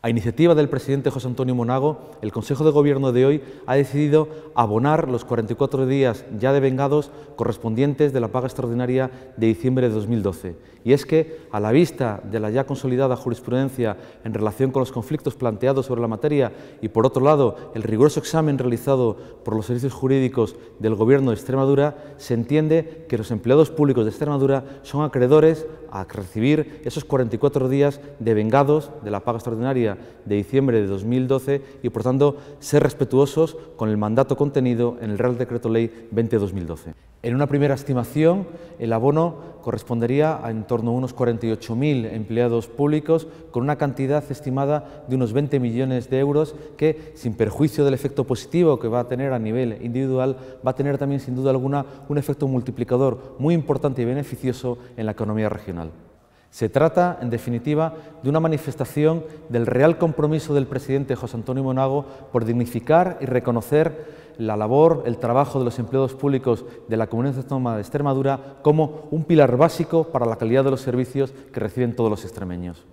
A iniciativa del presidente José Antonio Monago, el Consejo de Gobierno de hoy ha decidido abonar los 44 días ya devengados correspondientes de la paga extraordinaria de diciembre de 2012. Y es que, a la vista de la ya consolidada jurisprudencia en relación con los conflictos planteados sobre la materia y, por otro lado, el riguroso examen realizado por los servicios jurídicos del Gobierno de Extremadura, se entiende que los empleados públicos de Extremadura son acreedores a recibir esos 44 días devengados de la paga extraordinaria de diciembre de 2012 y, por tanto, ser respetuosos con el mandato contenido en el Real Decreto Ley 20-2012. En una primera estimación, el abono correspondería a en torno a unos 48.000 empleados públicos con una cantidad estimada de unos 20 millones de euros que, sin perjuicio del efecto positivo que va a tener a nivel individual, va a tener también, sin duda alguna, un efecto multiplicador muy importante y beneficioso en la economía regional. Se trata, en definitiva, de una manifestación del real compromiso del presidente José Antonio Monago por dignificar y reconocer la labor, el trabajo de los empleados públicos de la Comunidad Autónoma de Extremadura como un pilar básico para la calidad de los servicios que reciben todos los extremeños.